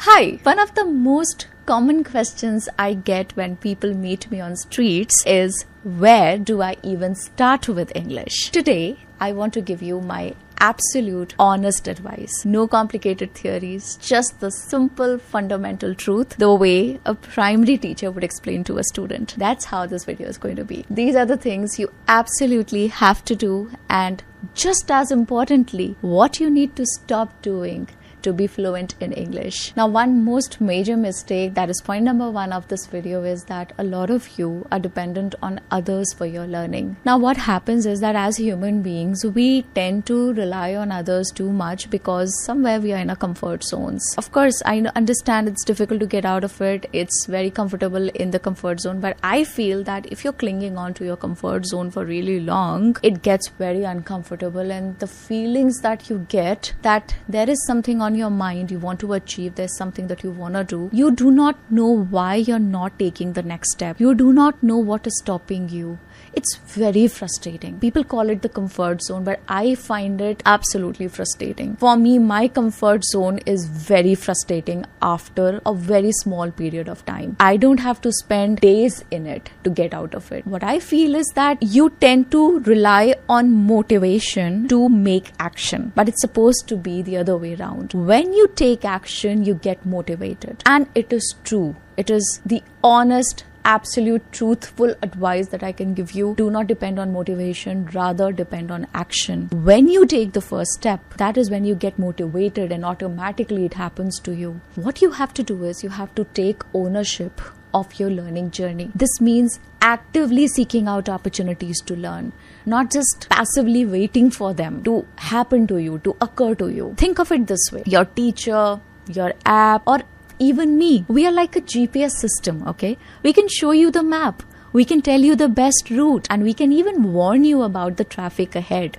Hi! One of the most common questions I get when people meet me on streets is, where do I even start with English? Today, I want to give you my absolute honest advice. No complicated theories, just the simple fundamental truth, the way a primary teacher would explain to a student. That's how this video is going to be. These are the things you absolutely have to do, and just as importantly, what you need to stop doing to be fluent in English. Now, one most major mistake, that is point number one of this video, is that a lot of you are dependent on others for your learning. Now, what happens is that as human beings, we tend to rely on others too much because somewhere we are in our comfort zones. Of course, I understand it's difficult to get out of it. It's very comfortable in the comfort zone, but I feel that if you're clinging on to your comfort zone for really long, it gets very uncomfortable, and the feelings that you get that there is something on your mind you want to achieve, there's something that you want to do, you do not know why you're not taking the next step. You do not know what is stopping you. It's very frustrating. People call it the comfort zone, but I find it absolutely frustrating. For me, my comfort zone is very frustrating after a very small period of time. I don't have to spend days in it to get out of it. What I feel is that you tend to rely on motivation to make action, but it's supposed to be the other way around. When you take action, you get motivated. And it is true. It is the honest, absolute, truthful advice that I can give you. Do not depend on motivation, rather depend on action. When you take the first step, that is when you get motivated and automatically it happens to you. What you have to do is you have to take ownership of your learning journey. This means actively seeking out opportunities to learn, not just passively waiting for them to happen to you, to occur to you. Think of it this way. Your teacher, your app, or even me, we are like a GPS system, okay? We can show you the map, we can tell you the best route, and we can even warn you about the traffic ahead.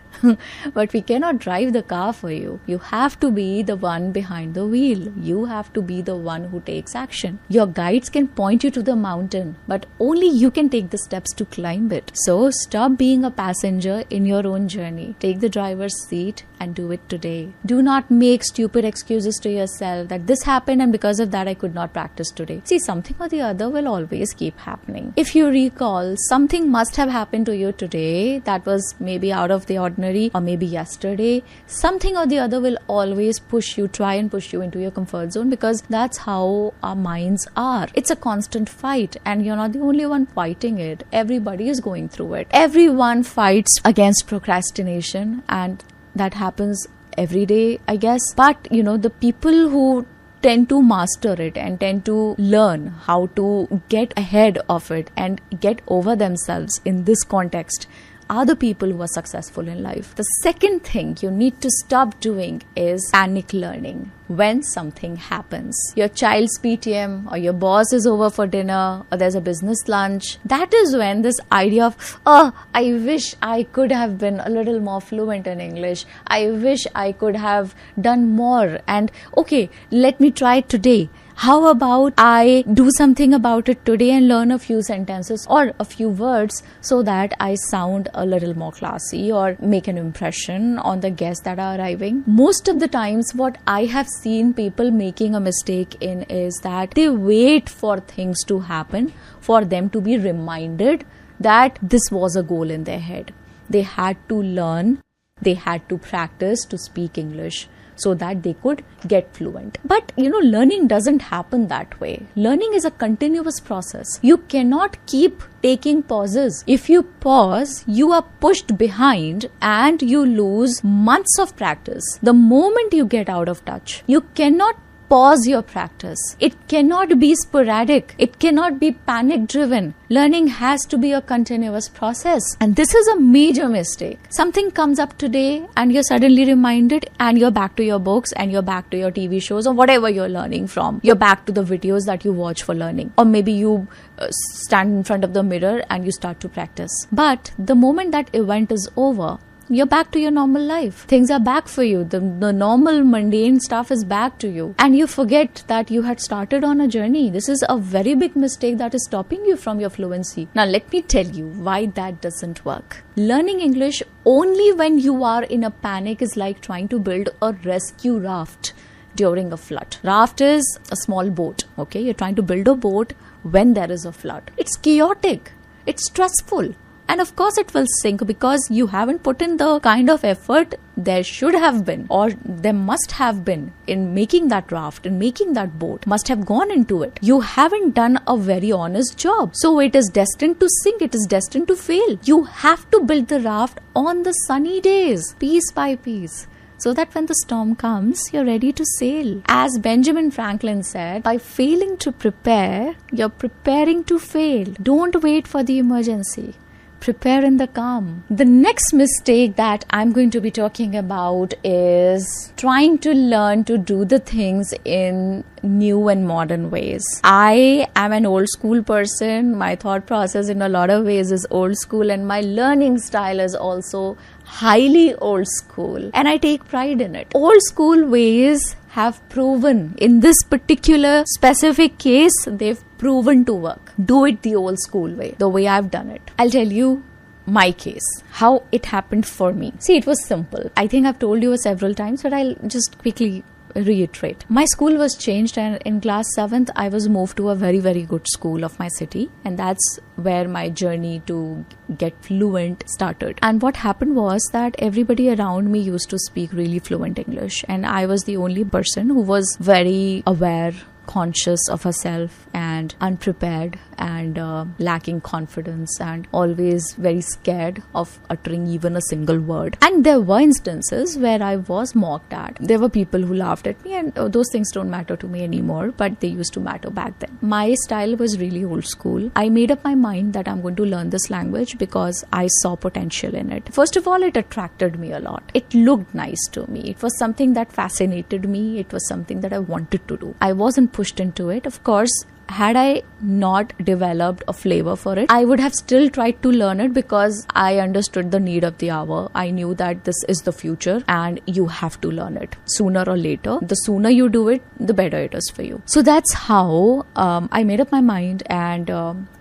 But we cannot drive the car for you. You have to be the one behind the wheel. You have to be the one who takes action. Your guides can point you to the mountain, but only you can take the steps to climb it. So stop being a passenger in your own journey. Take the driver's seat and do it today. Do not make stupid excuses to yourself that this happened and because of that I could not practice today. See, something or the other will always keep happening. If you recall, something must have happened to you today that was maybe out of the ordinary, or maybe yesterday. Something or the other will always try and push you into your comfort zone, because that's how our minds are. It's a constant fight, and you're not the only one fighting it. Everybody is going through it. Everyone fights against procrastination, and that happens every day, I guess. But the people who tend to master it and tend to learn how to get ahead of it and get over themselves in this context are the people who are successful in life. The second thing you need to stop doing is panic learning when something happens. Your child's PTM, or your boss is over for dinner, or there's a business lunch. That is when this idea of, I wish I could have been a little more fluent in English. I wish I could have done more. And okay, let me try it today. How about I do something about it today and learn a few sentences or a few words so that I sound a little more classy or make an impression on the guests that are arriving? Most of the times, what I have seen people making a mistake in is that they wait for things to happen for them to be reminded that this was a goal in their head. They had to learn, they had to practice to speak English so that they could get fluent. But learning doesn't happen that way. Learning is a continuous process. You cannot keep taking pauses. If you pause, you are pushed behind and you lose months of practice. The moment you get out of touch, you cannot pause your practice. It cannot be sporadic. It cannot be panic driven. Learning has to be a continuous process. And this is a major mistake. Something comes up today and you're suddenly reminded, and you're back to your books and you're back to your TV shows or whatever you're learning from. You're back to the videos that you watch for learning. Or maybe you stand in front of the mirror and you start to practice. But the moment that event is over, you're back to your normal life. Things are back for you. The normal mundane stuff is back to you. And you forget that you had started on a journey. This is a very big mistake that is stopping you from your fluency. Now let me tell you why that doesn't work. Learning English only when you are in a panic is like trying to build a rescue raft. during a flood. Raft is a small boat, okay? You're trying to build a boat when there is a flood. It's chaotic. It's stressful. And of course it will sink because you haven't put in the kind of effort there should have been, or there must have been, in making that raft, in making that boat, must have gone into it. You haven't done a very honest job. So it is destined to sink. It is destined to fail. You have to build the raft on the sunny days, piece by piece, so that when the storm comes, you're ready to sail. As Benjamin Franklin said, by failing to prepare, you're preparing to fail. Don't wait for the emergency. Prepare in the calm. The next mistake that I'm going to be talking about is trying to learn to do the things in new and modern ways. I am an old school person. My thought process in a lot of ways is old school, and my learning style is also highly old school, and I take pride in it. Old school ways have proven, in this particular specific case, they've proven to work. Do it the old school way, the way I've done it. I'll tell you my case, how it happened for me. See, it was simple. I think I've told you several times, but I'll just quickly reiterate. My school was changed, and in class 7th I was moved to a very, very good school of my city, and that's where my journey to get fluent started. And what happened was that everybody around me used to speak really fluent English, and I was the only person who was very aware, conscious of herself, and unprepared, and lacking confidence, and always very scared of uttering even a single word. And there were instances where I was mocked at. There were people who laughed at me, and those things don't matter to me anymore, but they used to matter back then. My style was really old school. I made up my mind that I'm going to learn this language because I saw potential in it. First of all, it attracted me a lot. It looked nice to me. It was something that fascinated me. It was something that I wanted to do. I wasn't pushed into it. Of course, had I not developed a flavor for it, I would have still tried to learn it because I understood the need of the hour. I knew that this is the future and you have to learn it sooner or later. The sooner you do it, the better it is for you. So that's how I made up my mind, and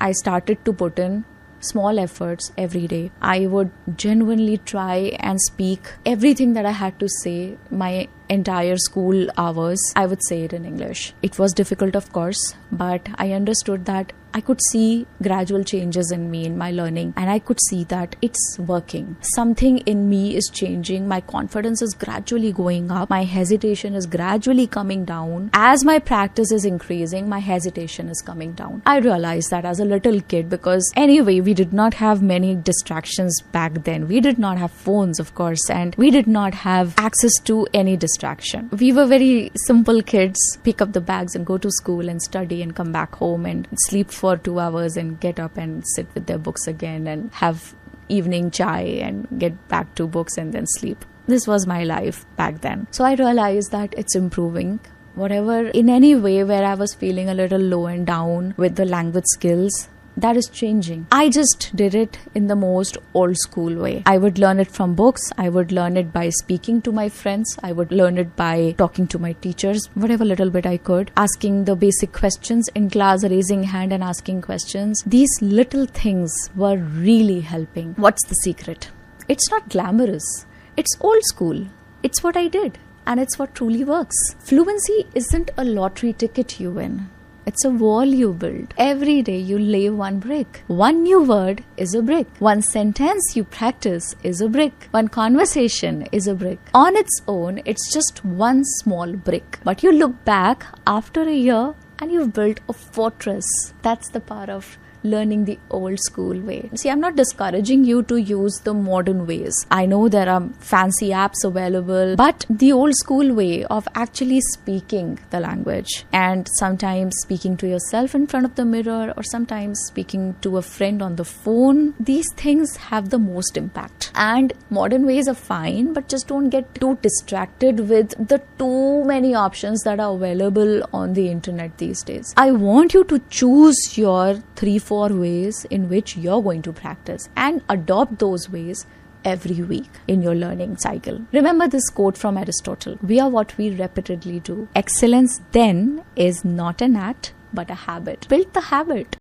I started to put in small efforts every day. I would genuinely try and speak everything that I had to say. My entire school hours, I would say it in English. It was difficult, of course, but I understood that I could see gradual changes in me, in my learning, and I could see that it's working. Something in me is changing. My confidence is gradually going up. My hesitation is gradually coming down. As my practice is increasing, my hesitation is coming down. I realized that as a little kid, because anyway, we did not have many distractions back then. We did not have phones, of course, and we did not have access to any distraction. We were very simple kids, pick up the bags and go to school and study and come back home and sleep for 2 hours and get up and sit with their books again and have evening chai and get back to books and then sleep. This was my life back then. So I realized that it's improving. Whatever, in any way where I was feeling a little low and down with the language skills, that is changing. I just did it in the most old school way. I would learn it from books. I would learn it by speaking to my friends. I would learn it by talking to my teachers, whatever little bit I could, asking the basic questions in class, raising hand and asking questions. These little things were really helping. What's the secret? It's not glamorous. It's old school. It's what I did, and it's what truly works. Fluency isn't a lottery ticket you win. It's a wall you build. Every day you lay one brick. One new word is a brick. One sentence you practice is a brick. One conversation is a brick. On its own, it's just one small brick. But you look back after a year and you've built a fortress. That's the power of learning the old school way. See, I'm not discouraging you to use the modern ways. I know there are fancy apps available, but the old school way of actually speaking the language, and sometimes speaking to yourself in front of the mirror, or sometimes speaking to a friend on the phone, these things have the most impact. And modern ways are fine, but just don't get too distracted with the too many options that are available on the internet these days. I want you to choose your 3-4 ways in which you're going to practice and adopt those ways every week in your learning cycle. Remember this quote from Aristotle: we are what we repeatedly do. Excellence then is not an act but a habit. Build the habit.